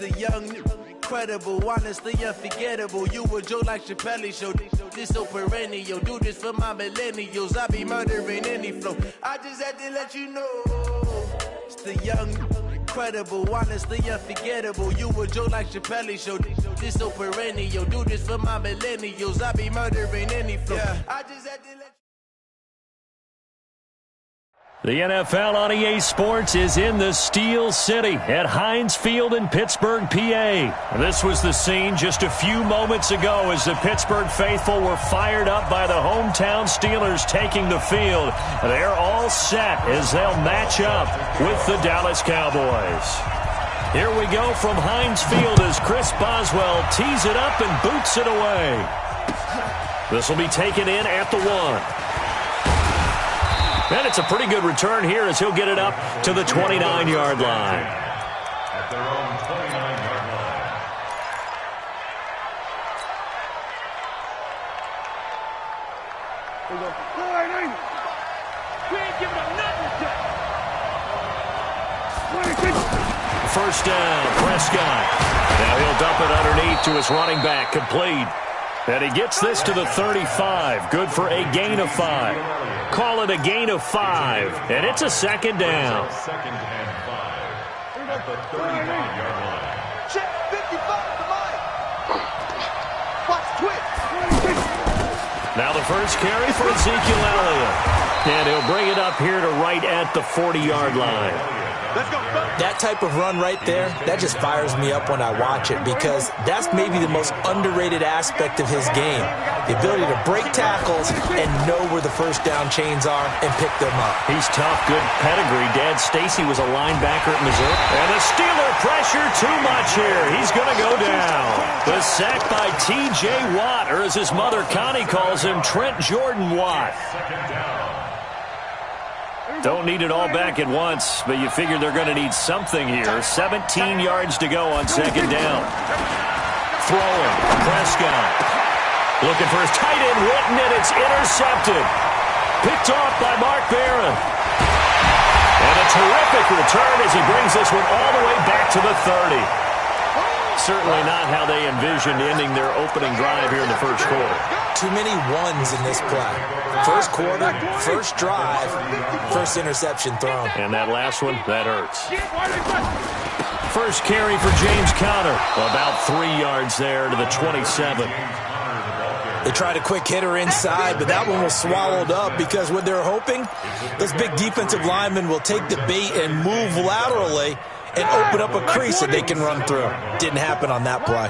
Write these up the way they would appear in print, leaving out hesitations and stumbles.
The young, incredible, honestly unforgettable. You a joke like Chappelle Show. This so perennial. Do this for my millennials. I be murdering any flow. I just had to let you know. It's the young, incredible, honestly unforgettable. You a joke like Chappelle Show. This so perennial. Do this for my millennials. I be murdering any flow. I just had to let you know. The NFL on EA Sports is in the Steel City at Heinz Field in Pittsburgh, PA. This was the scene just a few moments ago as the Pittsburgh faithful were fired up by the hometown Steelers taking the field. They're all set as they'll match up with the Dallas Cowboys. Here we go from Heinz Field as Chris Boswell tees it up and boots it away. This will be taken in at the 1. And it's a pretty good return here as he'll get it up to the 29-yard line. At their own 29-yard line. We ain't giving up nothing. First down, Prescott. Now he'll dump it underneath to his running back, complete. And he gets this to the 35. Good for a gain of 5. Call it a gain of 5. And it's a second down. Second and 5 at the 35-yard line. Check 55 to Mike. Watch twitch. Now the first carry for Ezekiel Elliott. And he'll bring it up here to right at the 40-yard line. That type of run right there, that just fires me up when I watch it because that's maybe the most underrated aspect of his game. The ability to break tackles and know where the first down chains are and pick them up. He's tough, good pedigree. Dad Stacy was a linebacker at Missouri. And the Steeler pressure too much here. He's going to go down. The sack by T.J. Watt, or as his mother Connie calls him, Trent Jordan Watt. Don't need it all back at once, but you figure they're going to need something here. 17 yards to go on second down. Throwing, Prescott. Looking for his tight end, Witten, and it's intercepted. Picked off by Mark Barron. And a terrific return as he brings this one all the way back to the 30. Certainly not how they envisioned ending their opening drive here in the first quarter. Too many ones in this play. First quarter, first drive, first interception thrown. And that last one, that hurts. First carry for James Conner. About 3 yards there to the 27. They tried a quick hitter inside, but that one was swallowed up because what they're hoping, those big defensive linemen will take the bait and move laterally and open up a crease that they can run through. Didn't happen on that play.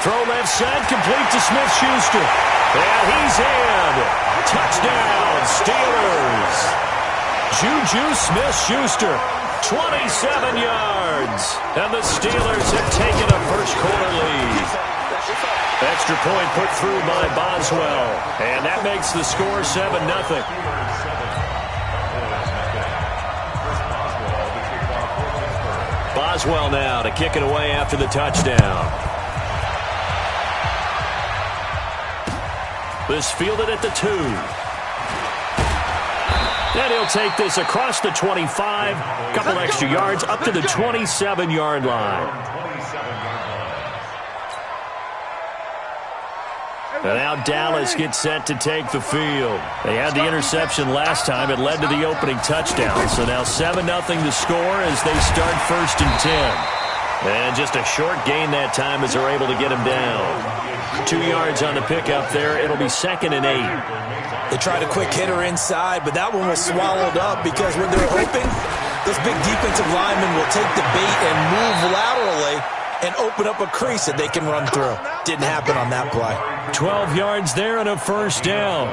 Throw left side, complete to Smith-Schuster. And he's in. Touchdown, Steelers. Juju Smith-Schuster, 27 yards. And the Steelers have taken a first quarter lead. Extra point put through by Boswell. And that makes the score 7-0. Boswell now to kick it away after the touchdown. This fielded at the 2. And he'll take this across the 25. Couple extra yards up to the 27-yard line. And now Dallas gets set to take the field. They had the interception last time. It led to the opening touchdown. So now 7-0 to score as they start first and 10. And just a short gain that time as they're able to get him down. 2 yards on the pickup there. It'll be second and 8. They tried a quick hitter inside, but that one was swallowed up because when they're hoping, those big defensive linemen will take the bait and move laterally and open up a crease that they can run through. Didn't happen on that play. 12 yards there and a first down.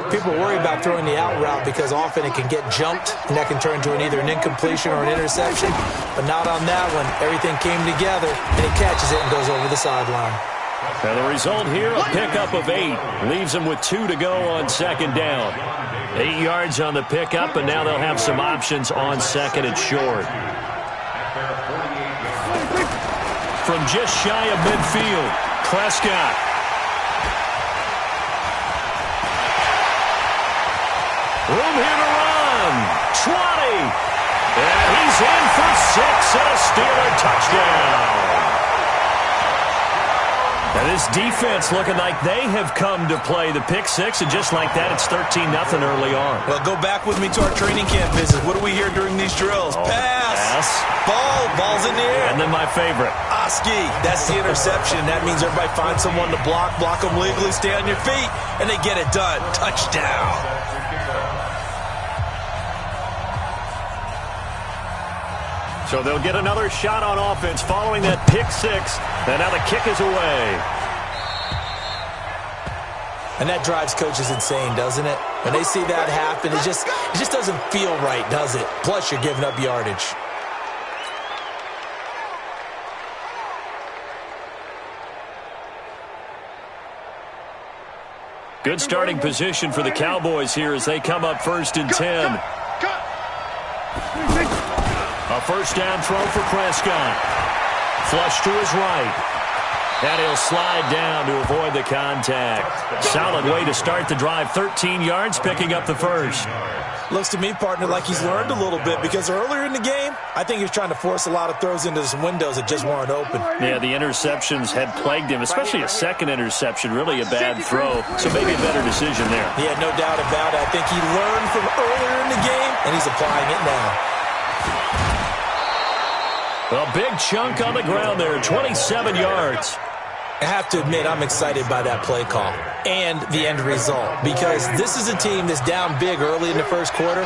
People worry about throwing the out route because often it can get jumped, and that can turn into either an incompletion or an interception. But not on that one. Everything came together, and he catches it and goes over the sideline. And the result here, a pickup of 8. Leaves them with 2 to go on second down. 8 yards on the pickup, and now they'll have some options on second and short. From just shy of midfield, Prescott. Room here to run. He's in for 6 and a Steeler touchdown. Now this defense looking like they have come to play the pick six, and just like that, it's 13-0 early on. Well, go back with me to our training camp visit. What do we hear during these drills? Pass. Ball's in the air. And then my favorite. Oski, that's the interception. That means everybody finds someone to block them legally, stay on your feet, and they get it done. Touchdown. So they'll get another shot on offense following that pick six. And now the kick is away. And that drives coaches insane, doesn't it? When they see that happen, it just doesn't feel right, does it? Plus, you're giving up yardage. Good starting position for the Cowboys here as they come up 1st and 10. A first down throw for Prescott. Flush to his right. And he'll slide down to avoid the contact. Solid way to start the drive. 13 yards, picking up the first. Looks to me, partner, like he's learned a little bit, because earlier in the game, I think he was trying to force a lot of throws into some windows that just weren't open. Yeah, the interceptions had plagued him, especially a second interception, really a bad throw. So maybe a better decision there. Yeah, no doubt about it. I think he learned from earlier in the game, and he's applying it now. A big chunk on the ground there, 27 yards. I have to admit, I'm excited by that play call and the end result, because this is a team that's down big early in the first quarter,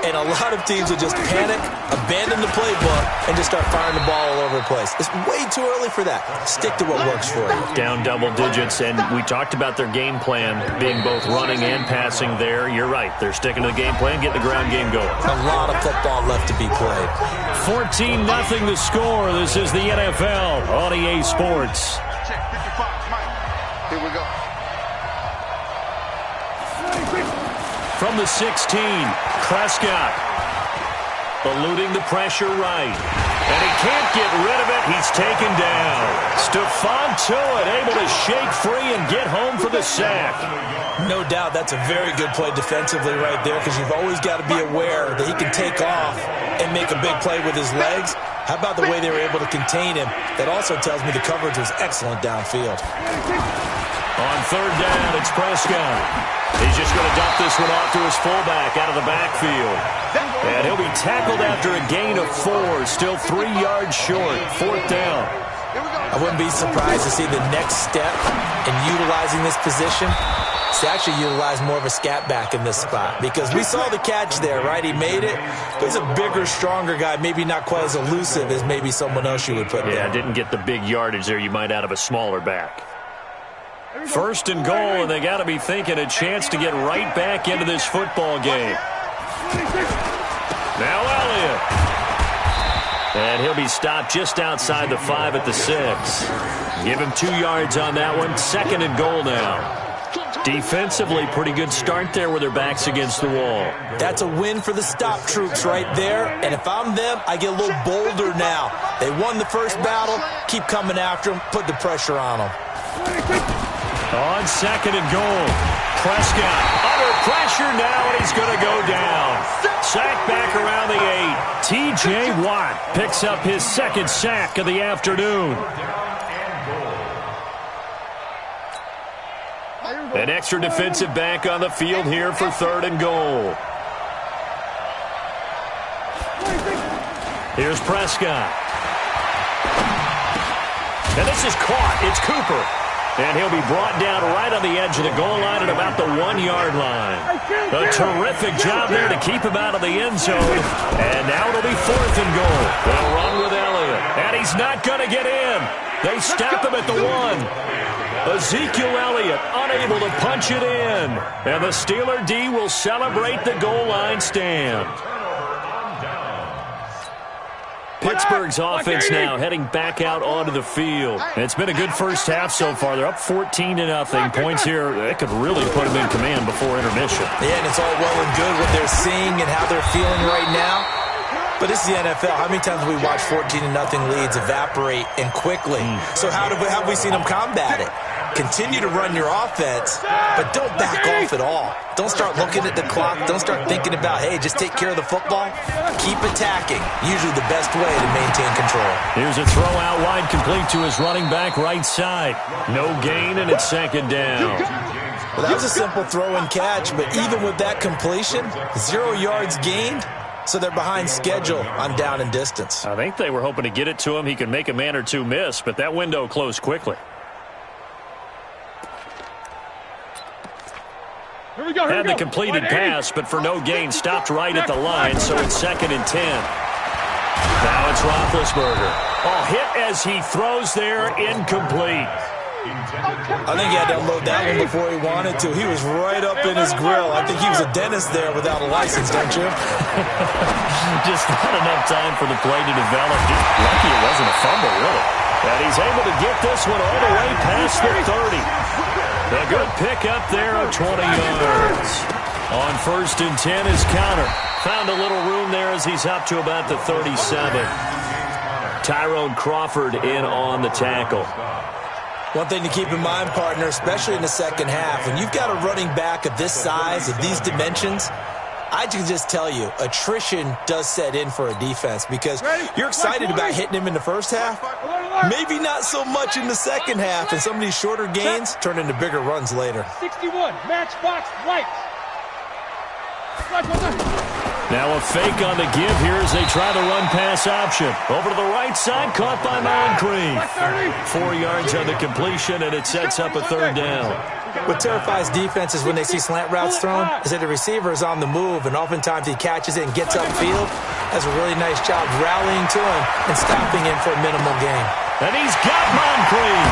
and a lot of teams will just panic, abandon the playbook, and just start firing the ball all over the place. It's way too early for that. Stick to what works for you. Down double digits, and we talked about their game plan being both running and passing there. You're right. They're sticking to the game plan, getting the ground game going. A lot of football left to be played. 14-0 the score. This is the NFL on EA Sports. Check 55, Mike. Here we go. From the 16, Prescott eluding the pressure right. And he can't get rid of it. He's taken down. Stephon Tuitt able to shake free and get home for the sack. No doubt that's a very good play defensively right there, because you've always got to be aware that he can take off and make a big play with his legs. How about the way they were able to contain him? That also tells me the coverage was excellent downfield. On third down, it's Prescott. He's just going to dump this one off to his fullback out of the backfield. And he'll be tackled after a gain of 4. Still 3 yards short. 4th down. I wouldn't be surprised to see the next step in utilizing this position. To actually utilize more of a scat back in this spot, because we saw the catch there, right? He made it. But he's a bigger, stronger guy, maybe not quite as elusive as maybe someone else you would put there. Yeah, didn't get the big yardage there you might out of a smaller back. 1st and goal, and they got to be thinking a chance to get right back into this football game. Now Elliott. And he'll be stopped just outside the 5 at the 6. Give him 2 yards on that one. 2nd and goal now. Defensively, pretty good start there with their backs against the wall. That's a win for the stop troops right there. And if I'm them, I get a little bolder now. They won the first battle. Keep coming after them. Put the pressure on them. On 2nd and goal. Prescott under pressure now, and he's going to go down. Sack back around the 8. T.J. Watt picks up his 2nd sack of the afternoon. An extra defensive back on the field here for 3rd and goal. Here's Prescott. And this is caught. It's Cooper. And he'll be brought down right on the edge of the goal line at about the 1-yard line. A terrific job there to keep him out of the end zone. And now it'll be 4th and goal. They'll run with Elliott. And he's not going to get in. They stop him at the 1. Ezekiel Elliott unable to punch it in. And the Steeler D will celebrate the goal line stand. Pittsburgh's offense now heading back out onto the field. It's been a good first half so far. They're up 14-0. Points here, they could really put them in command before intermission. Yeah, and it's all well and good what they're seeing and how they're feeling right now. But this is the NFL. How many times have we watched 14-0 leads evaporate and quickly? So how have we seen them combat it? Continue to run your offense, but don't back off at all. Don't start looking at the clock. Don't start thinking about, hey, just take care of the football. Keep attacking. Usually the best way to maintain control. Here's a throw out wide, complete to his running back right side. No gain, and it's second down. Well, that was a simple throw and catch, but even with that completion, 0 yards gained, so they're behind schedule on down and distance. I think they were hoping to get it to him. He could make a man or two miss, but that window closed quickly. Had the completed pass, but for no gain, stopped right at the line, so it's 2nd and 10. Now it's Roethlisberger. Oh, hit as he throws there, incomplete. I think he had to unload that one before he wanted to. He was right up in his grill. I think he was a dentist there without a license, don't you? Just not enough time for the play to develop. Just lucky it wasn't a fumble, really. And he's able to get this one all the way past the 30. A good pickup there of 20 yards. On 1st and 10 is Counter. Found a little room there as he's up to about the 37. Tyrone Crawford in on the tackle. One thing to keep in mind, partner, especially in the second half, when you've got a running back of this size, of these dimensions, I can just tell you, attrition does set in for a defense because you're excited about hitting him in the first half. Maybe not so much in the second half, and some of these shorter gains turn into bigger runs later. 61, matchbox lights. Now a fake on the give here as they try the run-pass option. Over to the right side, caught by Moncrief. 4 yards on the completion, and it sets up a 3rd down. What terrifies defenses when they see slant routes thrown is that the receiver is on the move, and oftentimes he catches it and gets upfield. Does a really nice job rallying to him and stopping him for a minimal gain. And he's got Moncrief.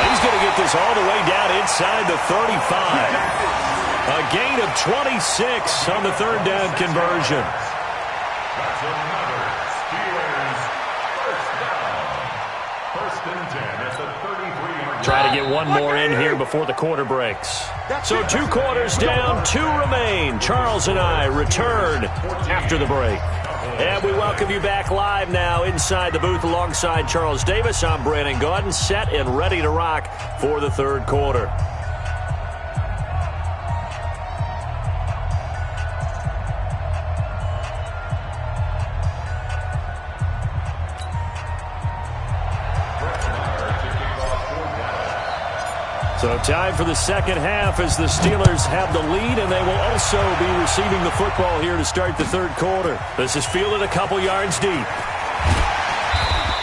And he's going to get this all the way down inside the 35. A gain of 26 on the 3rd down conversion. That's another Steelers first down. 1st and 10 at the 33-yard line. Try to get one more in here before the quarter breaks. So 2 quarters down, 2 remain. Charles and I return after the break. And we welcome you back live now inside the booth alongside Charles Davis. I'm Brandon Gaudin, set and ready to rock for the 3rd quarter. So time for the second half as the Steelers have the lead, and they will also be receiving the football here to start the 3rd quarter. This is fielded a couple yards deep.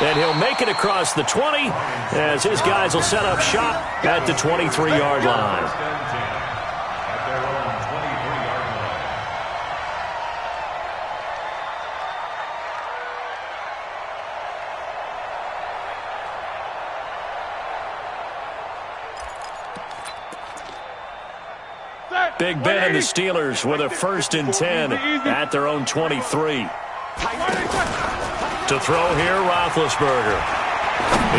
And he'll make it across the 20 as his guys will set up shop at the 23-yard line. Big Ben and the Steelers with a 1st and 10 at their own 23. To throw here, Roethlisberger.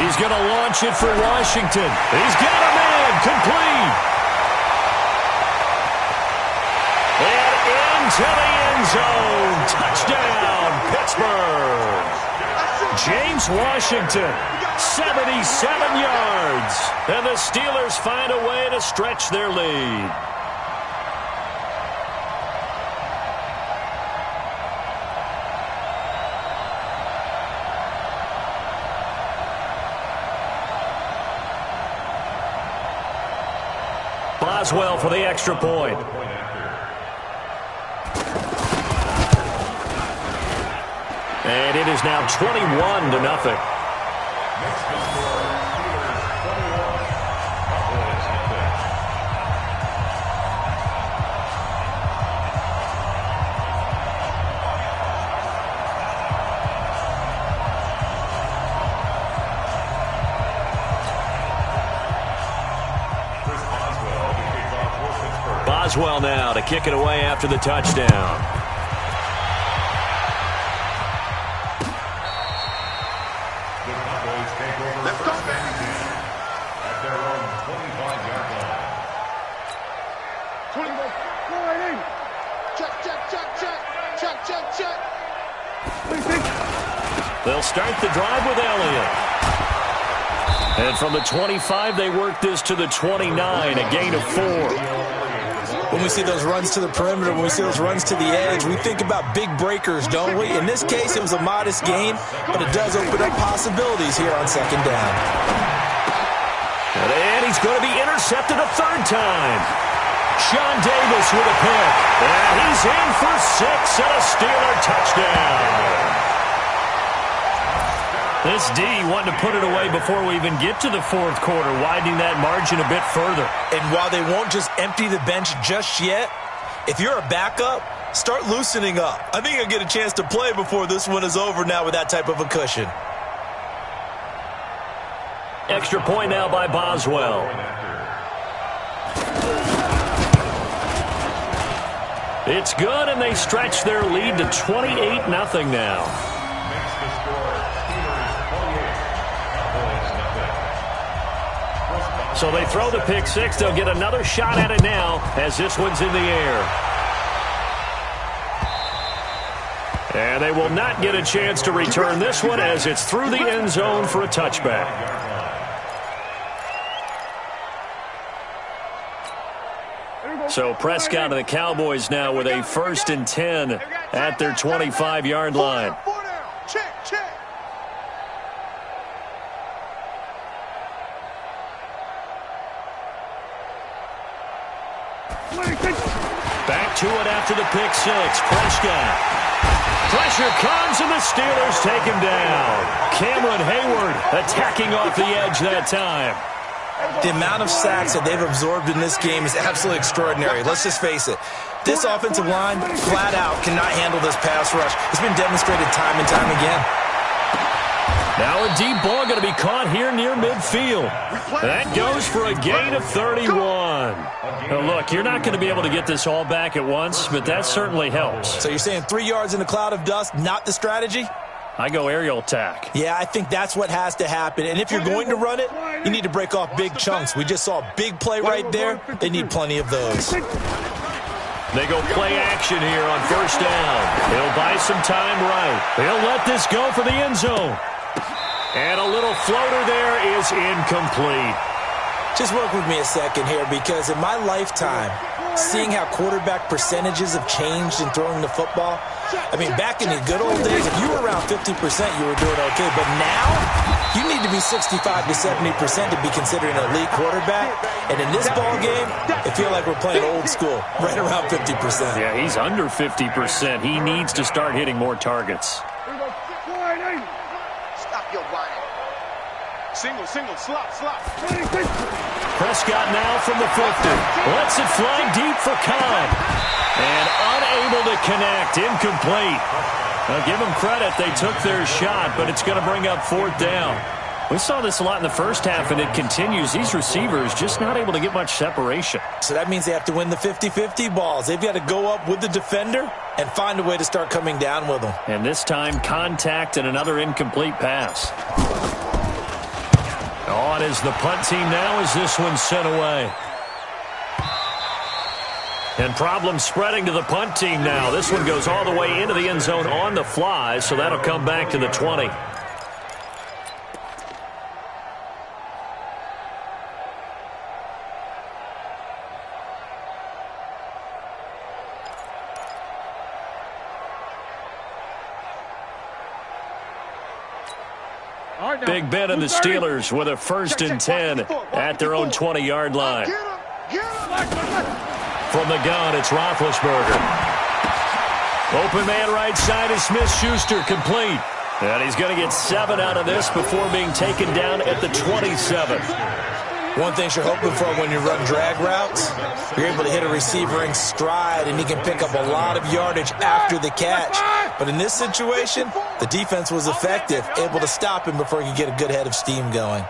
He's going to launch it for Washington. He's got a man, complete. And into the end zone. Touchdown, Pittsburgh. James Washington, 77 yards. And the Steelers find a way to stretch their lead. Boswell for the extra point. And it is now 21-0. Boswell now to kick it away after the touchdown. Let's go, At their own 25-yard line. Check. They'll start the drive with Elliott. And from the 25, they work this to the 29, a gain of 4. When we see those runs to the perimeter, when we see those runs to the edge, we think about big breakers, don't we? In this case, it was a modest gain, but it does open up possibilities here on second down. And he's going to be intercepted a third time. Sean Davis with a pick. And he's in for 6 and a Steeler touchdown. This D wanting to put it away before we even get to the fourth quarter, widening that margin a bit further. And while they won't just empty the bench just yet, if you're a backup, start loosening up. I think you'll get a chance to play before this one is over now with that type of a cushion. Extra point now by Boswell. It's good, and they stretch their lead to 28-0 now. So they throw the pick six. They'll get another shot at it now as this one's in the air. And they will not get a chance to return this one as it's through the end zone for a touchback. So Prescott and the Cowboys now with a 1st and 10 at their 25-yard line. Check, check. Back to it after the pick six. Prescott. Pressure comes, and the Steelers take him down. Cameron Hayward attacking off the edge that time. The amount of sacks that they've absorbed in this game is absolutely extraordinary. Let's just face it. This offensive line, flat out, cannot handle this pass rush. It's been demonstrated time and time again. Now a deep ball going to be caught here near midfield. That goes for a gain of 31. Now look, you're not going to be able to get this all back at once, but that certainly helps. So you're saying 3 yards in a cloud of dust, not the strategy? I go aerial attack. Yeah, I think that's what has to happen. And if you're going to run it, you need to break off big chunks. We just saw a big play right there. They need plenty of those. They go play action here on 1st down. He'll buy some time right. He'll let this go for the end zone. And a little floater there is incomplete. Just work with me a second here, because in my lifetime, seeing how quarterback percentages have changed in throwing the football, I mean, back in the good old days, if you were around 50%, you were doing okay. But now, you need to be 65 to 70% to be considered an elite quarterback. And in this ball game, I feel like we're playing old school, right around 50%. Yeah, he's under 50%. He needs to start hitting more targets. Stop your whining. Single, slop. Prescott now from the 50. Lets it fly deep for Khan. And unable to connect. Incomplete. Now, give them credit. They took their shot, but it's going to bring up 4th down. We saw this a lot in the first half, and it continues. These receivers just not able to get much separation. So that means they have to win the 50-50 balls. They've got to go up with the defender and find a way to start coming down with them. And this time, contact and another incomplete pass. On is the punt team now as this one's sent away. And problems spreading to the punt team now. This one goes all the way into the end zone on the fly, so that'll come back to the 20. Big Ben and the Steelers with a 1st and 10 at their own 20-yard line. From the gun, it's Roethlisberger. Open man right side is Smith-Schuster, complete. And he's going to get 7 out of this before being taken down at the 27. One thing you're hoping for when you run drag routes, you're able to hit a receiver in stride, and he can pick up a lot of yardage after the catch. But in this situation, the defense was effective, able to stop him before he could get a good head of steam going.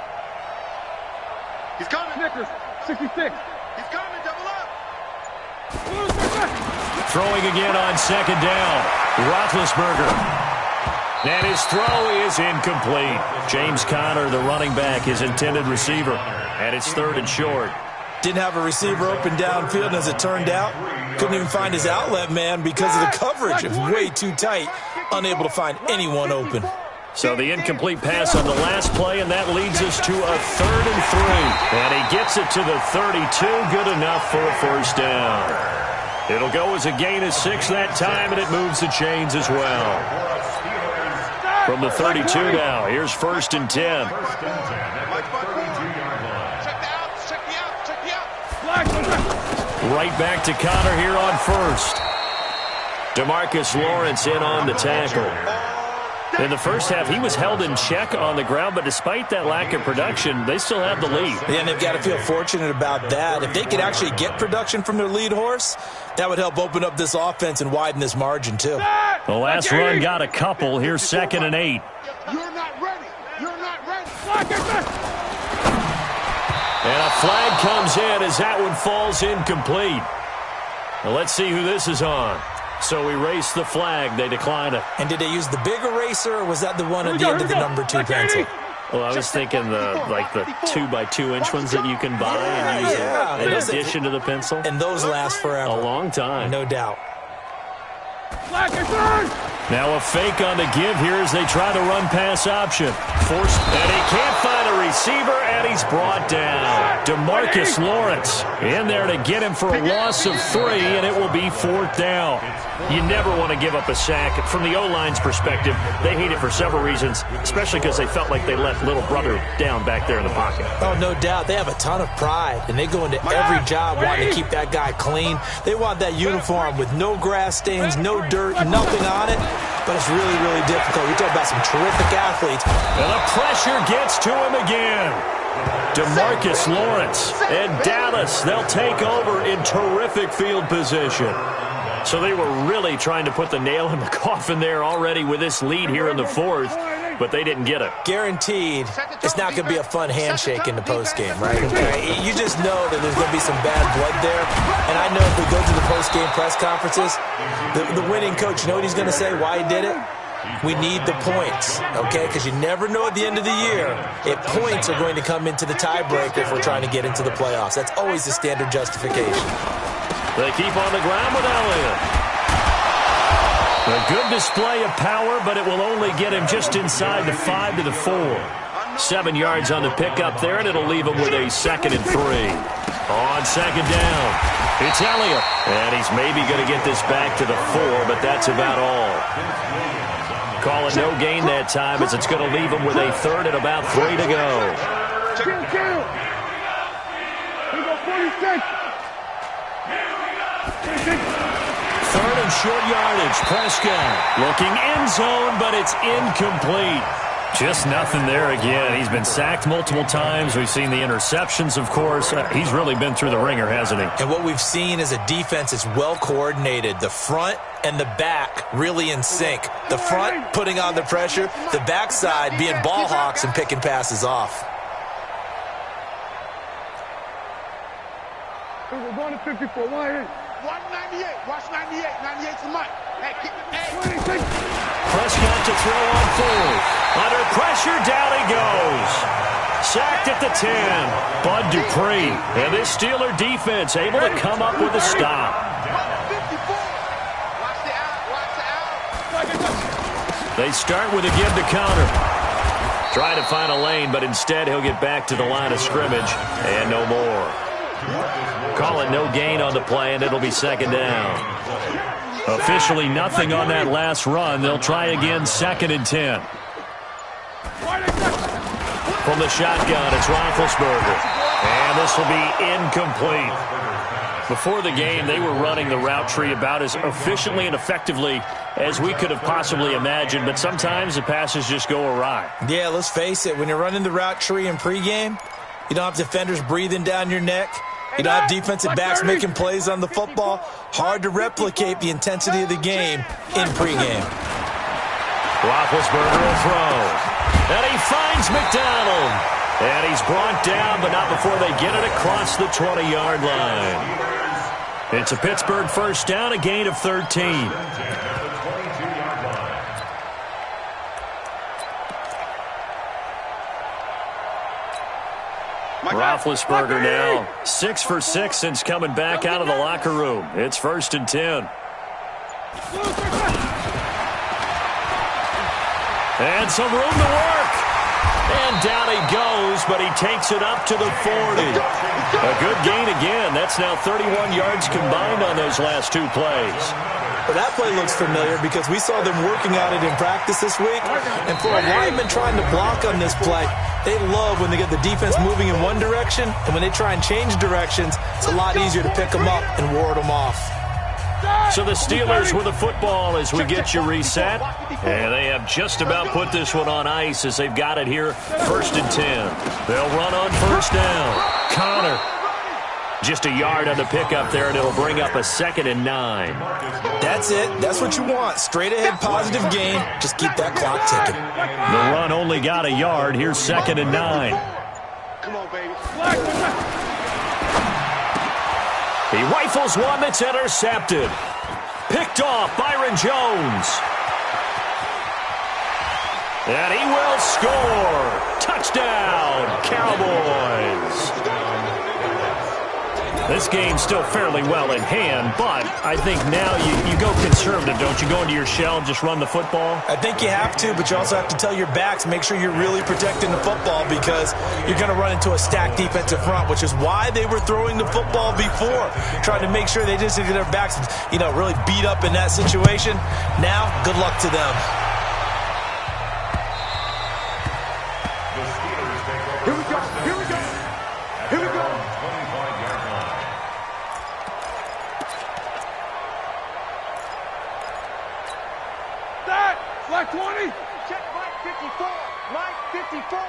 He's coming. Snickers, 66. He's coming. Double up. Throwing again on 2nd down. Roethlisberger. And his throw is incomplete. James Conner, the running back, his intended receiver. And it's 3rd and short. Didn't have a receiver open downfield, and as it turned out, couldn't even find his outlet man because of the coverage. It was way too tight, unable to find anyone open. So the incomplete pass on the last play, and that leads us to a 3rd and 3. And he gets it to the 32. Good enough for a first down. It'll go as a gain of 6 that time, and it moves the chains as well. From the 32 now, here's 1st and 10. Right back to Connor here on 1st. DeMarcus Lawrence in on the tackle. In the first half, he was held in check on the ground, but despite that lack of production, they still have the lead. Yeah, and they've got to feel fortunate about that. If they could actually get production from their lead horse, that would help open up this offense and widen this margin, too. The last run got a couple. Here's 2nd and 8. You're not ready. You're not ready. And a flag comes in as that one falls incomplete. Well, let's see who this is on. So we race the flag. They decline it. And did they use the big eraser, or was that the one at the end of the number 2 pencil? Well, I was thinking the 2x2-inch ones that you can buy and use in addition to the pencil. And those last forever. A long time. No doubt. Now a fake on the give here as they try the run-pass option. Forced, and he can't find a receiver, and he's brought down. DeMarcus Lawrence in there to get him for a loss of 3, and it will be 4th down. You never want to give up a sack. From the O-line's perspective, they hate it for several reasons, especially because they felt like they let little brother down back there in the pocket. Oh, no doubt. They have a ton of pride, and they go into every job wanting to keep that guy clean. They want that uniform with no grass stains, no dirt, nothing on it. But it's really, really difficult. You're talking about some terrific athletes. And the pressure gets to him again. DeMarcus Lawrence and Dallas, they'll take over in terrific field position. So they were really trying to put the nail in the coffin there already with this lead here in the 4th, but they didn't get it. Guaranteed it's not going to be a fun handshake in the postgame, right? You just know that there's going to be some bad blood there. And I know if we go to the postgame press conferences, the winning coach, you know what he's going to say, why he did it? We need the points, okay? Because you never know at the end of the year if points are going to come into the tiebreaker if we're trying to get into the playoffs. That's always the standard justification. They keep on the ground with Elliott. A good display of power, but it will only get him just inside the 5 to the 4. 7 yards on the pickup there, and it'll leave him with a 2nd and 3. On 2nd down, it's Elliott. And he's maybe going to get this back to the 4, but that's about all. Call it no gain that time as it's going to leave him with a 3rd and about 3 to go. Third and short yardage. Prescott looking end zone, but it's incomplete. Just nothing there again. He's been sacked multiple times. We've seen the interceptions, of course. He's really been through the ringer, hasn't he? And what we've seen is a defense that's well coordinated. The front and the back really in sync. The front putting on the pressure, the backside being ball hawks and picking passes off. We're going to 54. 198. Watch 98. 98's the mic. Hey, kick the Prescott to throw on 4th. Under pressure, down he goes. Sacked at the 10. Bud Dupree. And this Steeler defense able to come up with a stop. 54. Watch the out. They start with a give to Connor. Trying to find a lane, but instead he'll get back to the line of scrimmage. And no more. Call it no gain on the play, and it'll be 2nd down. Officially nothing on that last run. They'll try again 2nd and 10. From the shotgun, it's Roethlisberger. And this will be incomplete. Before the game, they were running the route tree about as efficiently and effectively as we could have possibly imagined, but sometimes the passes just go awry. Yeah, let's face it. When you're running the route tree in pregame, you don't have defenders breathing down your neck. You don't have defensive backs making plays on the football. Hard to replicate the intensity of the game in pregame. Roethlisberger will throw. And he finds McDonald. And he's brought down, but not before they get it across the 20-yard line. It's a Pittsburgh first down, a gain of 13. Roethlisberger now 6 for 6 since coming back out of the locker room. It's 1st and 10. And some room to work. And down he goes, but he takes it up to the 40. A good gain again. That's now 31 yards combined on those last two plays. Well, that play looks familiar because we saw them working at it in practice this week. And for a lineman trying to block on this play, they love when they get the defense moving in one direction, and when they try and change directions, it's a lot easier to pick them up and ward them off. So the Steelers with the football as we get you reset. And they have just about put this one on ice as they've got it here, 1st and 10. They'll run on first down. Connor. Just a yard on the pickup there, and it'll bring up a 2nd and 9. That's it. That's what you want. Straight ahead positive gain. Just keep that clock ticking. The run only got a yard. Here's 2nd and 9. Come on, baby. He rifles one that's intercepted. Picked off Byron Jones. And he will score. Touchdown, Cowboys. This game's still fairly well in hand, but I think now you go conservative, don't you? Go into your shell and just run the football? I think you have to, but you also have to tell your backs, make sure you're really protecting the football because you're going to run into a stacked defensive front, which is why they were throwing the football before, trying to make sure they just didn't get their backs, really beat up in that situation. Now, good luck to them. Here we go. Here we go. Here we go. Flag 20. Check Mike 54. Mike 54.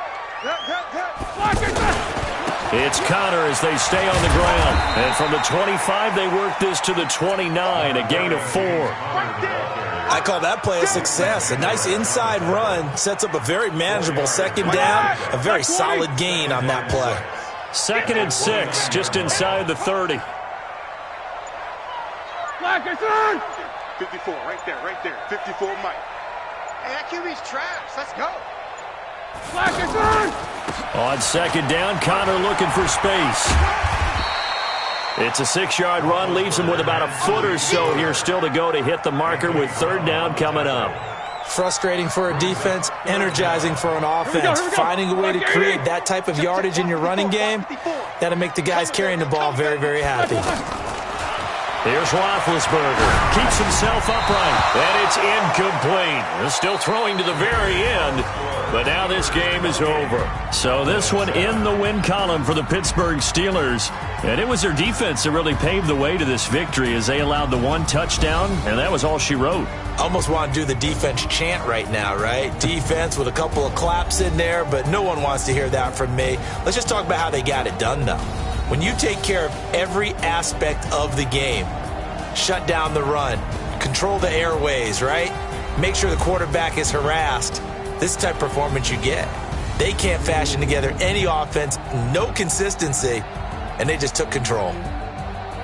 It's Connor as they stay on the ground. And from the 25, they work this to the 29, a gain of 4. I call that play a success. A nice inside run sets up a very manageable 2nd down, a very solid gain on that play. 2nd and 6, just inside the 30. Flag is on. 54, right there. 54, Mike. Hey, that QB's trash. Let's go. Flag is on. On 2nd down, Connor looking for space. It's a 6-yard run, leaves him with about a foot or so here still to go to hit the marker with 3rd down coming up. Frustrating for a defense, energizing for an offense. Finding a way to create that type of yardage in your running game, that'll make the guys carrying the ball very, very happy. Here's Roethlisberger. Keeps himself upright. And it's incomplete. Still throwing to the very end. But now this game is over. So this one in the win column for the Pittsburgh Steelers. And it was their defense that really paved the way to this victory as they allowed the 1 touchdown. And that was all she wrote. Almost want to do the defense chant right now, right? Defense with a couple of claps in there, but no one wants to hear that from me. Let's just talk about how they got it done, though. When you take care of every aspect of the game, shut down the run, control the airways, right? Make sure the quarterback is harassed. This type of performance you get. They can't fashion together any offense, no consistency, and they just took control.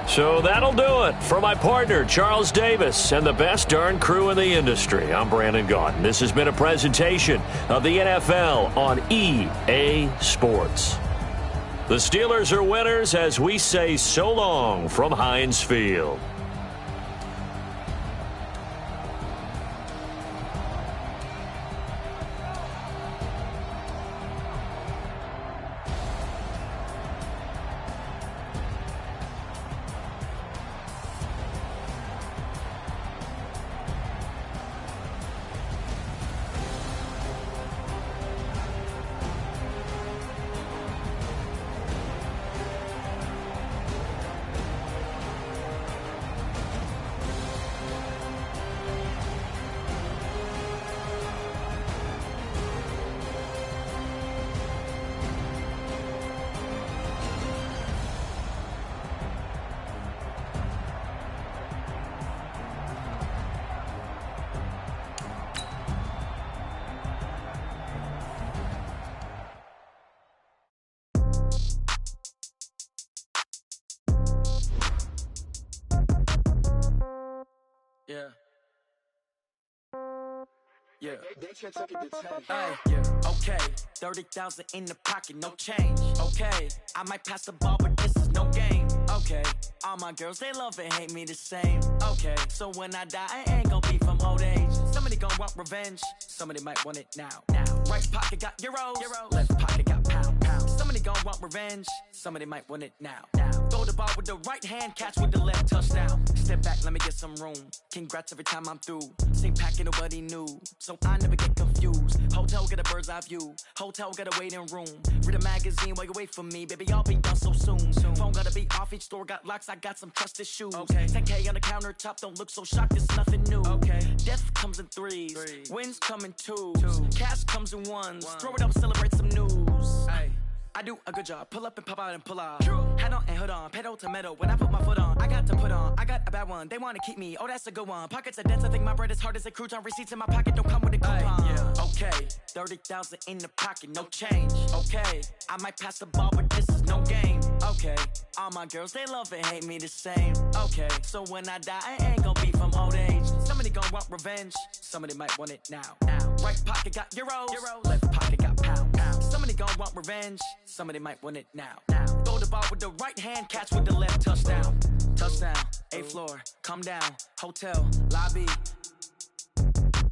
So that'll do it for my partner, Charles Davis, and the best darn crew in the industry. I'm Brandon Gaudin. This has been a presentation of the NFL on EA Sports. The Steelers are winners as we say so long from Heinz Field. Yeah. Yeah. Okay. 30,000 in the pocket, no change. Okay. I might pass the ball, but this is no game. Okay. All my girls, they love and hate me the same. Okay. So when I die, I ain't gonna be from old age. Somebody gon' want revenge. Somebody might want it now. Right pocket got euros. Left pocket got pounds. Somebody gon' want revenge. Somebody might want it now. Throw the ball with the right hand, catch with the left, touchdown. Step back, let me get some room. Congrats every time I'm through. Same packet, nobody knew, so I never get confused. Hotel get a bird's eye view. Hotel get a waiting room. Read a magazine while you wait for me, baby. I'll be done so soon. Phone gotta be off. Each store got locks. I got some trusted shoes. 10K on the countertop. Don't look so shocked. It's nothing new. Death comes in threes. Wins come in twos. Cash comes in ones. Throw it up, celebrate some news. I do a good job. Pull up and pop out and pull off. Hat on and hood on. Pedal to metal. When I put my foot on, I got to put on. I got a bad one. They want to keep me. Oh, that's a good one. Pockets are dense. I think my bread is hard as a crouton. Receipts in my pocket don't come with a coupon. Okay, 30,000 in the pocket, no change. Okay, I might pass the ball, but this is no game. Okay, all my girls, they love and hate me the same. Okay, so when I die, I ain't gonna be from old age. Somebody gon' want revenge. Somebody might want it now. Right pocket got euros. Left pocket got pounds. Somebody gon' want revenge. Somebody might want it now. Throw the ball with the right hand, catch with the left, touchdown. Touchdown, 8th floor, come down, hotel, lobby.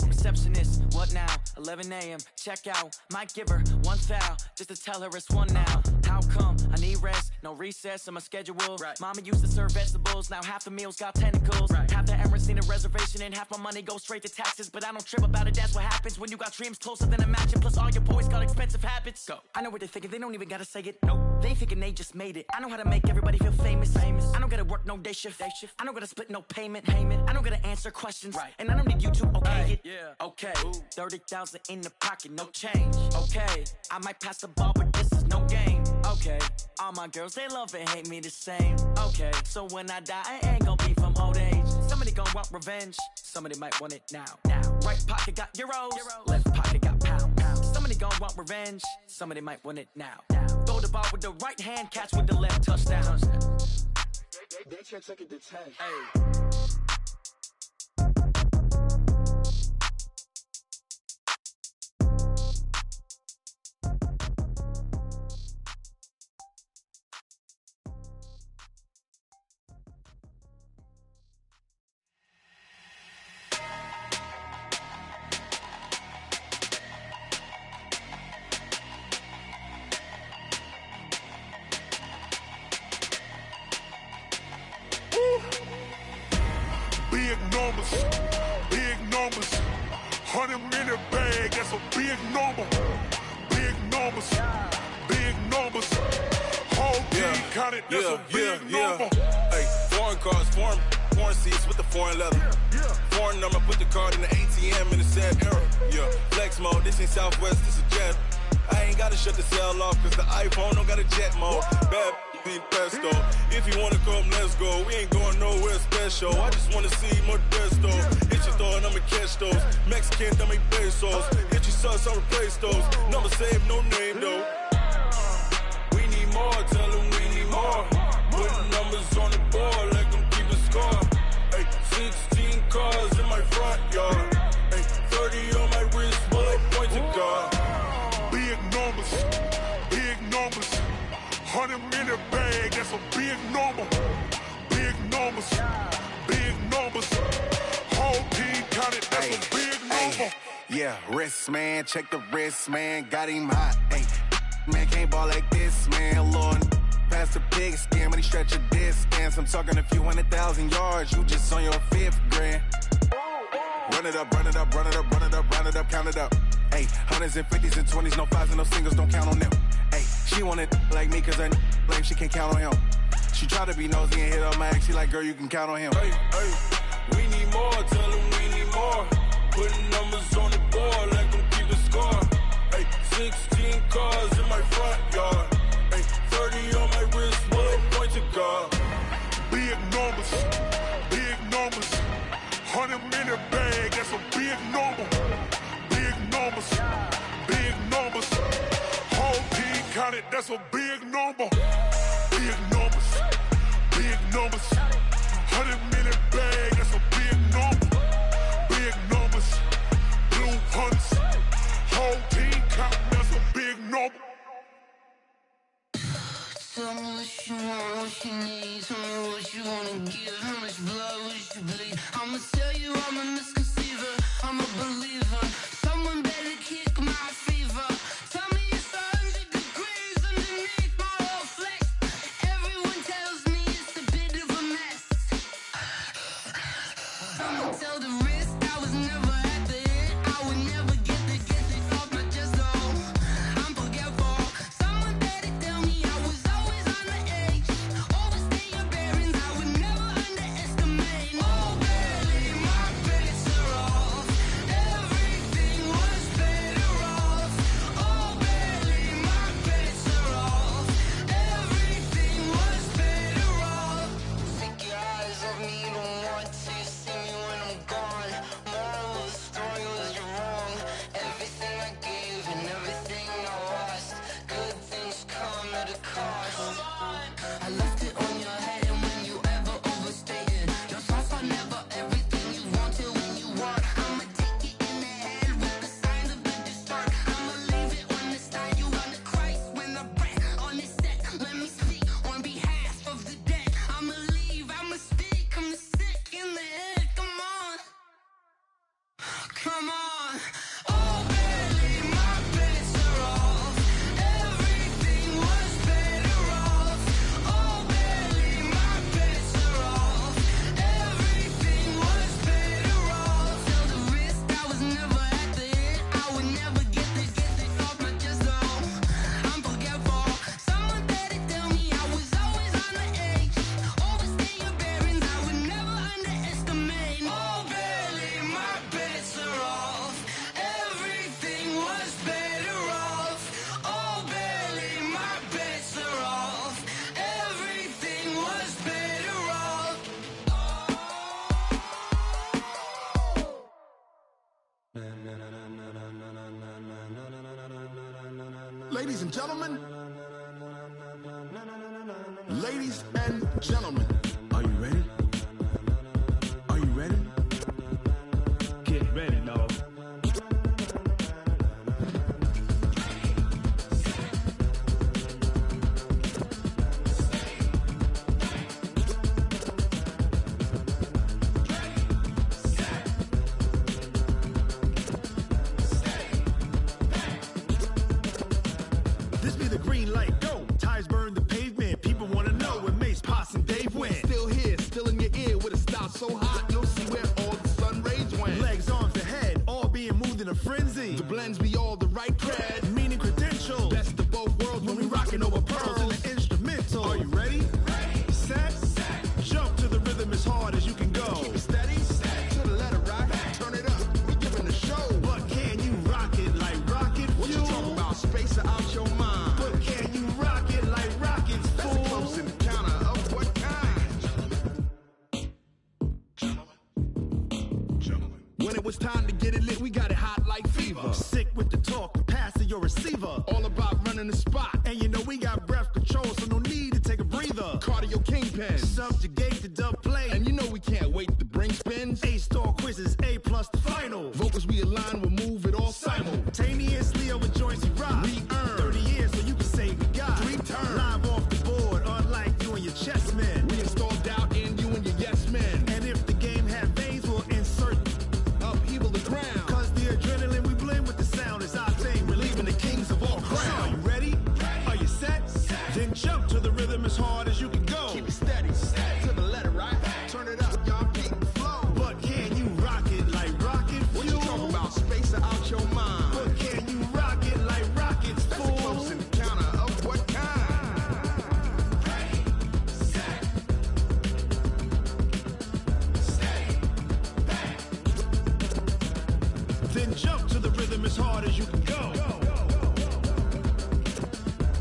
Receptionist, what now? 11 a.m., check out. Might give her one foul, just to tell her it's one now. How come? I need rest, no recess in my schedule. Mama used to serve vegetables, now half the meals got tentacles. Half the Emirates need a reservation and half my money goes straight to taxes. But I don't trip about it, that's what happens when you got dreams closer than a matching. Plus all your boys got expensive habits. Go. I know what they're thinking, they don't even gotta say it. Nope. They thinking they just made it. I know how to make everybody feel famous. I don't gotta work no day shift. I don't gotta split no payment. I don't gotta answer questions. And I don't need you to okay it. Okay, 30,000 in the pocket, no change. Okay, I might pass the ball, but this is no game. Okay, all my girls, they love and hate me the same. Okay, so when I die, I ain't gonna be from old age. Somebody gon' want revenge. Somebody might want it now. Right pocket got euros. Left pocket got pounds. Somebody gon' want revenge. Somebody might want it now. Throw the ball with the right hand, catch with the left, touchdown. They can't take it to 10. Big numbers, 100-minute bag, that's a big number. Big numbers, whole team counted, that's a big number. Hey, foreign cars, foreign seats with the foreign leather. Foreign number, put the card in the ATM in the sad era. Flex mode, this ain't Southwest, this is jet. I ain't gotta shut the cell off, cause the iPhone don't got a jet mode. Bad be pesto. If you wanna come, let's go. We ain't going nowhere special. I just wanna see Modesto. Hit your thought, I'ma catch those. Mexican, I'ma pesos. Hit your sus, I'll replace those. Number saved, no name though. We need more, tell them we need more. Putting numbers on the board like I'm keeping score. Hey, 16 cars in my front yard. Hey, 30 on my wrist, bullet point to God. Big numbers, 100-minute bag, that's a big number. Big numbers, whole team counted, that's a big number. Yeah, wrist man, check the wrist man, got him hot. Ay, man can't ball like this, man. Lord, past the pig skin, when he stretch a distance. I'm talking a few 100,000 yards, you just on your 5th grand. Run it up, count it up. Ay, hundreds and 50s and 20s, no 5s and no singles, don't count on them. Ay, she want it like me, cause her blame, she can't count on him. She try to be nosy and hit up my ex, she like, girl, you can count on him. Hey, we need more, tell them we need more. Putting numbers on the board like I'm keeping score. Hey, 16 cars in my front yard. Hey, 30 on my wrist, bullet point to God. Big numbers, 100-minute bag, that's a big number. Big numbers, whole team counted, that's a big number. Big numbers, 100-minute bag, that's a big number. Big numbers, blue hunts, whole team counting, that's a big number. Tell me what you want, what you need. Tell me what you wanna give. How much blood would you bleed? I'ma tell you I'm a misconceiver. I'm a believer. Ladies and gentlemen. Ladies and gentlemen. Are you ready? Are you ready? Get ready, dog. This be the green light, go. Tires burn the pavement. People want to know when Mace, Poss, and Dave went. Still here, still in your ear with a style so hot, you'll see where all the sun rays went. Legs, arms, the head, all being moved in a frenzy. The blends be all the right cred. Meaning credentials. Best of both worlds when we rockin' over pearls. In the instrumental. Are you ready? Set. Jump to the rhythm as hard as you can go. Keep it steady, to the letter right. Turn it up, we giving the show. But can you rock it like rocket fuel? What you talking about? Space or out your mind? But can you rock it like rockets, fool? That's a close encounter of what kind? Gentlemen. When it was time to get it lit, we got it hot like fever. Sick with the talk, the pass to your receiver. All about running the spot. And you know we got breath control, so no need to take a breather. Cardio kingpin. Subjugate the dub play. And you know we can't wait to bring spins. A-star quizzes, A+ the final. Vocals we align, we'll move it all Simultaneously over joints we rock. We earn 30 years so you can say we got 3 turns. Live off the board, unlike you and your chess men. We install doubt in you and your yes men. And if the game had veins, we'll insert upheaval the ground. Cause the adrenaline we blend with the sound is our thing. Relieving the kings of all crowns. So are you ready? Are you set? Then jump to the rhythm as hard as you can go. Keep it steady, to the letter right. Turn it up, y'all keep the flow. But can you rock it like rocket fuel? What you talking about? Space or out your mind? But can you rock it like rockets, That's fool? a close encounter of what kind? Then jump to the rhythm as hard as you can go.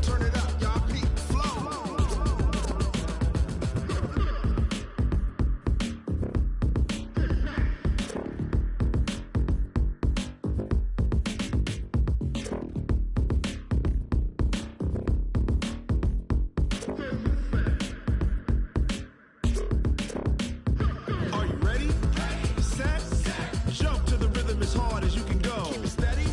Turn it up, y'all keep the flow. Are you ready? Set. Jump to the rhythm as hard as you can go. Keep it steady,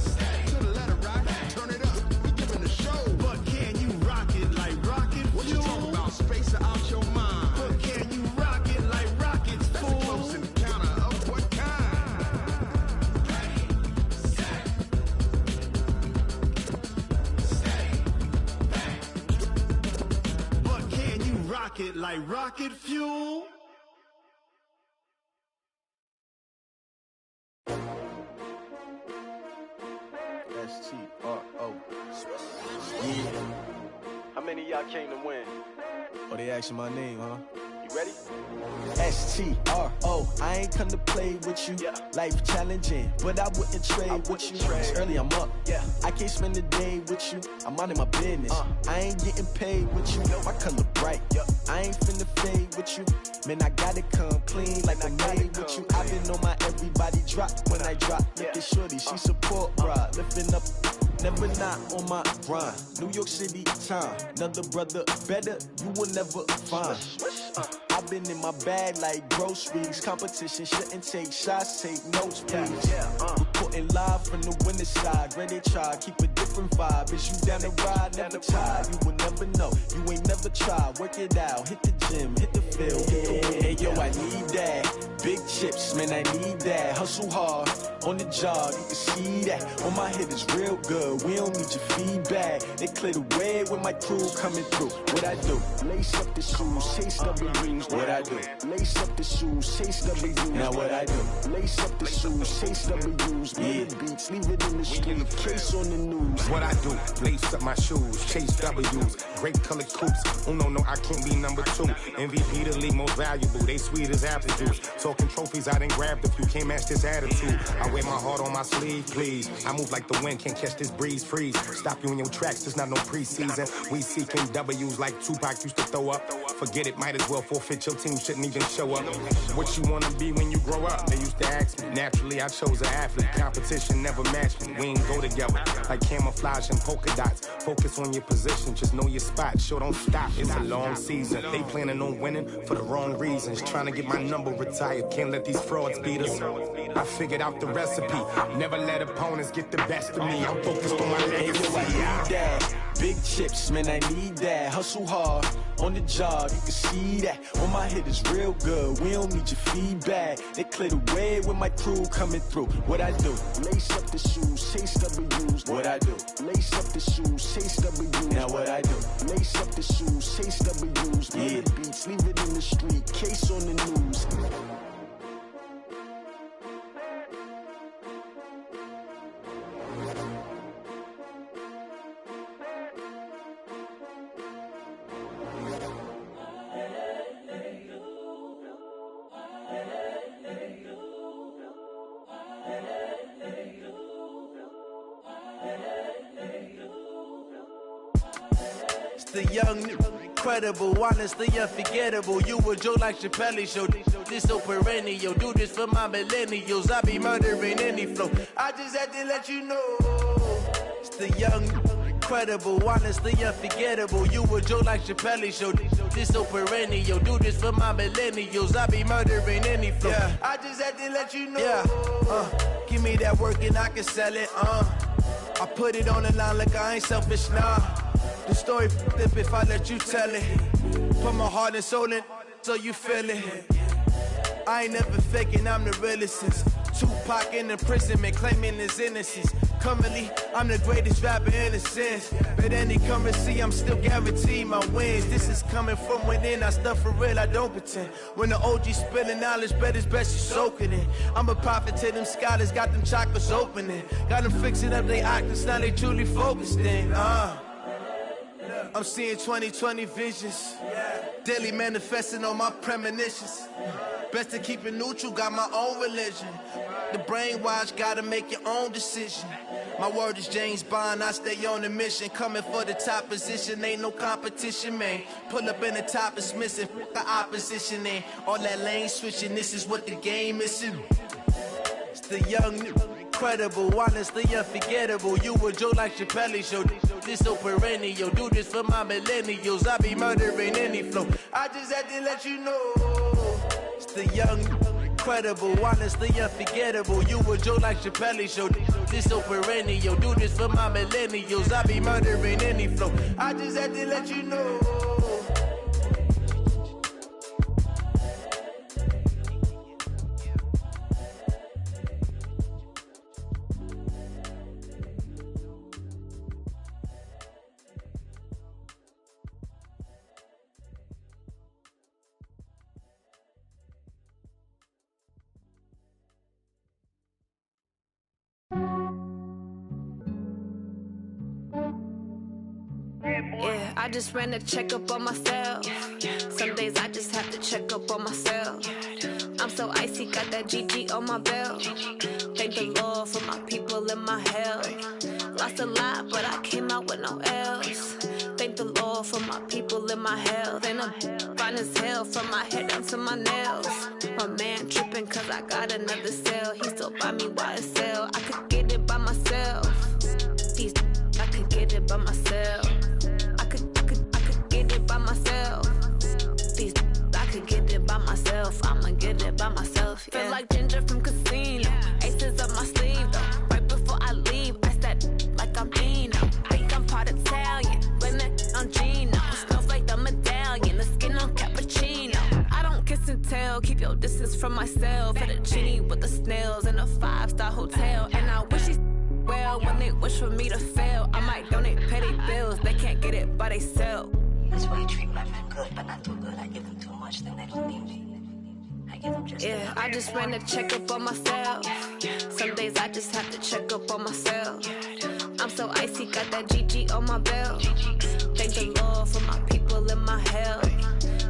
to the letter right. Turn it up, we giving the show. But can you rock it like rocket What you fuel? talking about? Space or out your mind? But can you rock it like rockets, That's a fool? close encounter of what kind? But can you rock it like rocket fuel? S-T-R-O. Yeah. How many of y'all came to win? Oh, they asking my name, huh? You ready? S-T-R-O. I ain't come to play with you. Life challenging, but I wouldn't trade with you. It's early, I'm up. I can't spend the day with you. I'm minding my business. I ain't getting paid with you. My color bright. I ain't finna fade with you. Man, I gotta come clean like I made with you. I've been on my everybody drop when I drop. Look at shorty, she support ride. Lifting up, never not on my grind. New York City time. Another brother better, you will never find. I've been in my bag like groceries. Competition shouldn't take shots, take notes, please. Reporting live from the winter side. Ready to try, keep a different vibe. Is you down the ride, never tired. You will never know, you ain't never tried. Work it out, hit the gym, hit the field, hit the wheel. Hey yo, I need that. Big chips, man, I need that. Hustle hard, on the job, you can see that. On my head is real good, we don't need your feedback. They clear the way with my crew coming through. What I do? Lace up the shoes, chase W's. What I do? Lace up the shoes, chase W's. Now what I do? Lace up the shoes, chase W's. Bring the beats, leave it in the street, case on the news. What I do? Lace up my shoes, chase W's. Great colored coops. Oh no, I can't be number 2. MVP the league most valuable. They sweet as apple juice. Talking trophies, I done grabbed a few. Can't match this attitude. I wear my heart on my sleeve, please. I move like the wind, can't catch this breeze, freeze. Stop you in your tracks, there's not no preseason. We seeking W's like Tupac used to throw up. Forget it, might as well forfeit your team shouldn't even show up. What you wanna be when you grow up? They used to ask me. Naturally, I chose an athlete. Competition never matched me. We ain't go together like camouflage and polka dots. Focus on your position, just know your spot. Sure, don't stop. It's a long season. They planning on winning for the wrong reasons. Trying to get my number retired. Can't let these frauds beat us. I figured out the recipe. Never let opponents get the best of me. I'm focused on my legacy. Big chips, man, I need that. Hustle hard on the job, you can see that. When my hit is real good, we don't need your feedback. They clear the way with my crew coming through. What I do? Lace up the shoes, chase W's. What I do? Lace up the shoes, chase W's. Now what I do? Lace up the shoes, chase W's. Yeah. The beats, leave it in the street, case on the news. The young, incredible, honestly unforgettable. You a joke like Chappelle show. This so perennial. Do this for my millennials. I be murdering any flow. I just had to let you know. It's the young, incredible, honestly unforgettable. You a joke like Chappelle show. This so perennial. Do this for my millennials. I be murdering any flow. Yeah. I just had to let you know. Yeah. Give me that work and I can sell it. I put it on the line like I ain't selfish, nah. The story flip if I let you tell it. Put my heart and soul in so you feel it. I ain't never faking, I'm the realest since Tupac in imprisonment, claiming his innocence. Currently, I'm the greatest rapper in a sense. But any currency, I'm still guaranteed my wins. This is coming from within, I stuff for real, I don't pretend. When the OG spilling knowledge, bet it's best you soak it in. I'm a prophet to them scholars, got them chakras opening. Got them fixing up their octaves, now they truly focused in. I'm seeing 2020 visions. Daily manifesting on my premonitions. Best to keep it neutral, got my own religion. The brainwash, gotta make your own decision. My word is James Bond, I stay on a mission. Coming for the top position, ain't no competition, man. Pull up in the top, it's missing, the opposition ain't. All that lane switching, this is what the game is. It's the young, incredible, honestly unforgettable. You a joke like Chappelle show. This so perennial. Do this for my millennials. I be murdering any flow. I just had to let you know. It's the young, incredible, honestly unforgettable. You a joke like Chappelle show. This so perennial. Do this for my millennials. I be murdering any flow. I just had to let you know. Yeah, I just ran a checkup on myself. Some days I just have to check up on myself. I'm so icy, got that GG on my belt. Thank the Lord for my people and my health. Lost a lot, but I came out with no L's. Thank the Lord for my people and my health. And I'm fine as hell from my head down to my nails. My man tripping cause I got another cell. He still buy me YSL. I could get it by myself. These I could get it by myself. I could get it by myself. These I could get it by myself. I'ma get it by myself. Yeah. Feel like Ginger from Casino. Aces up my sleeve though. Right before I leave, I said like I'm Dino. Think I'm part Italian, blame it on Gino. Smells like the medallion, the skin on cappuccino. I don't kiss and tell, keep your distance from myself. At a genie with the snails in a 5-star hotel. And I wish he well when they wish for me to fail. I might donate petty bills, they can't get it by they sell. That's why you treat my friend good, but not too good. I give them too much, then they don't need me. I give them just yeah, I just ran a checkup on myself. Some days I just have to check up on myself. I'm so icy, got that GG on my belt. Thank the Lord for my people and my health.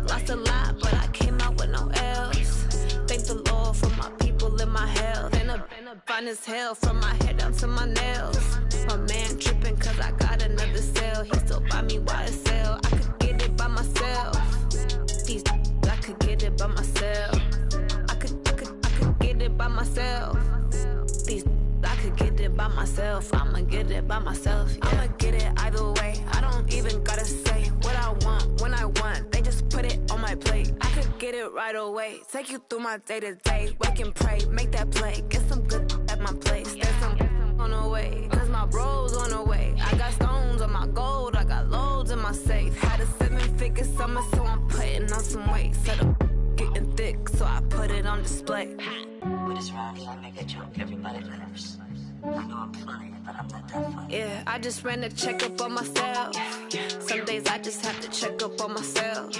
Lost a lot, but I came out with no L's. Thank the Lord for my people and my health. And I'm fine as hell from my head down to my nails. My man tripping cause I got another cell. He still buy me YSL. I could get it by myself. These I could get it by myself. I could get it by myself. I could get it by myself. I'ma get it by myself. Yeah. I'ma get it either way. I don't even gotta say what I want when I want. They just put it on my plate. I could get it right away. Take you through my day to day. Wake and pray, make that play. Get some good at my place. There's some on the way. Cause my bro's on the way. I got stones on my gold. I got loads in my safe. Had a 7-figure summer, so I'm putting on some weight. Set up getting thick, so I put it on display. With this round, I make it joke. Everybody laughs. I know I'm funny, but I'm not that funny. Yeah, I just ran a checkup on myself. Some days I just have to check up on myself.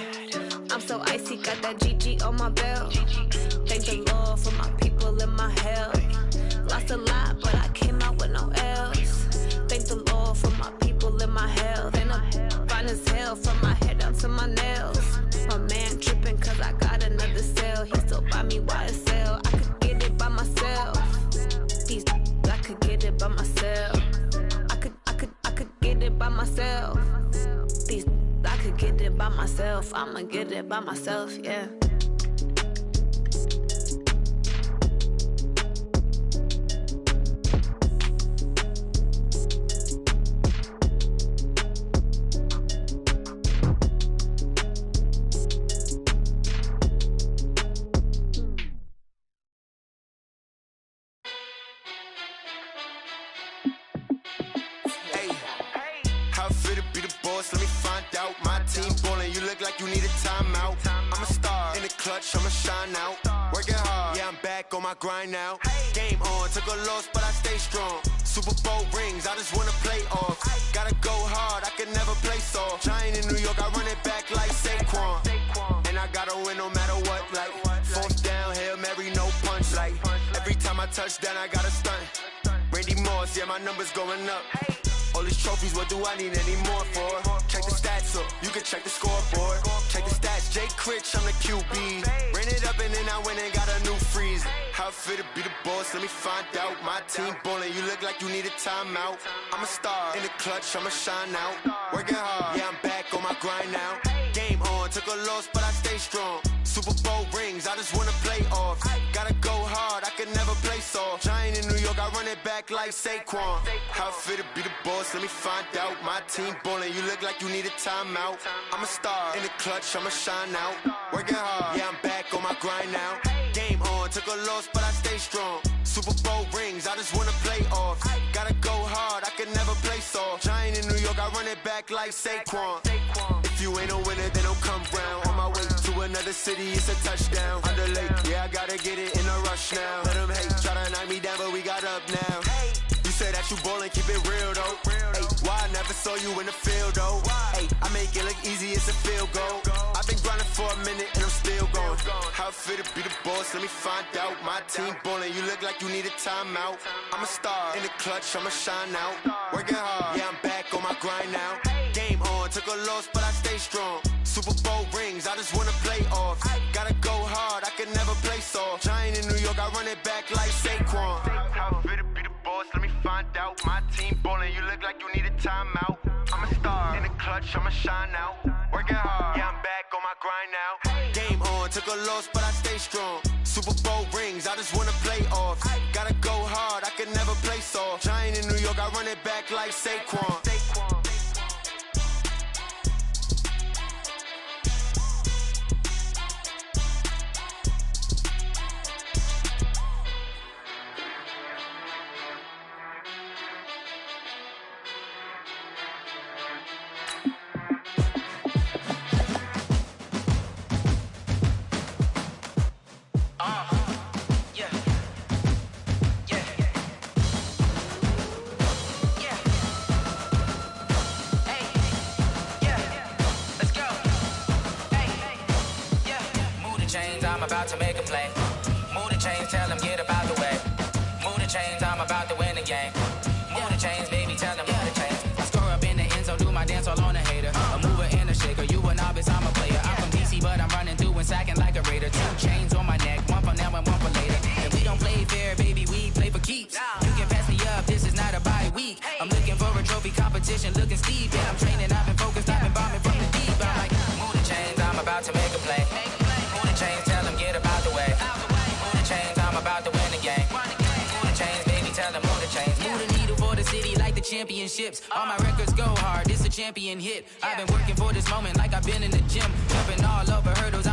I'm so icy, got that GG on my belt. Thank the Lord for my people in my health. Lost a lot, but I came out with no else. Thank the Lord for my people in my health. And I'm fine as hell from my head down to my nails. My man tripping cause I got another sale. He still buy me YSL. I could get it by myself. I could get it by myself. I could get it by myself. I could get it by myself. I'ma get it by myself, yeah. Let me find out. My team ballin', you look like you need a timeout. I'm a star in the clutch, I'ma shine out. Working hard, yeah, I'm back on my grind now. Game on, took a loss, but I stay strong. Super Bowl rings, I just wanna play off. Gotta go hard, I can never play soft. Giant in New York, I run it back like Saquon. And I gotta win no matter what, like fourth down, Hail Mary, no punch. Like every time I touch down, I gotta stunt. Randy Moss, yeah, my numbers going up. All these trophies, what do I need any more for? Check the stats up, you can check the scoreboard. Check the stats, Jay Critch, I'm the QB. Ran it up and then I went and got a new freeze. How it feel to be the boss, let me find out. My team ballin', you look like you need a timeout. I'm a star in the clutch, I'ma shine out. Working hard, yeah, I'm back on my grind now. Game on, took a loss, but I stay strong. Super Bowl rings, I just wanna play off. Gotta go hard, I can never play soft. Giant in New York, I run it back like Saquon. How it feel to be the boss, let me find out. My team ballin', you look like you need a timeout. I'm a star in the clutch, I'ma shine out. Working hard, yeah, I'm back on my grind now. Game on, took a loss, but I stay strong. Super Bowl rings, I just wanna play off. Gotta go hard, I can never play soft. Giant in New York, I run it back like Saquon. If you ain't a winner, then don't come round. On my way to another city, it's a touchdown. Under lake, yeah, I gotta get it in a rush now. Let them hate, try to knock me down, but we got up now. You say that you ballin', keep it real though. Hey, why I never saw you in the field though? Hey, I make it look easy, it's a field goal. I've been grinding for a minute and I'm still going. How it feel to be the boss, let me find out. My team ballin', you look like you need a timeout. I'm a star in the clutch, I'ma shine out. Working hard, yeah, I'm back on my grind now. Game on, took a loss, but I stay strong. Super Bowl rings, I just wanna play off. Gotta go hard, I can never play soft. Giant in New York, I run it back like Saquon. How it feel to be the boss, let me find out. My team ballin', you look like you need a timeout. I'm a star in the clutch, I'ma shine out. Working hard, yeah, I'm back on my grind now. Game on, took a loss, but I stay strong. Super Bowl rings, I just wanna play off. Gotta go hard, I can never play soft. Giant in New York, I run it back like Saquon. I'm about to make a play. Move the chains, tell them get about the way. Move the chains, I'm about to win the game. Move the chains, baby, tell them move the chains. I score up in the end zone, do my dance all on a hater. A mover and a shaker, you a novice, I'm a player. I'm from DC, but I'm running through and sacking like a raider. 2 chains on my neck, one for now and one for later. And we don't play fair, baby, we play for keeps. You can pass me up, this is not a bye week. I'm looking for a trophy competition, looking steep. Yeah, I'm training, I've been focused, I've been bombing from the deep. I'm like, move the chains, I'm about to make a play. Move the chains, championships. All my records go hard, it's a champion hit. I've been working for this moment like I've been in the gym. Jumping all over hurdles,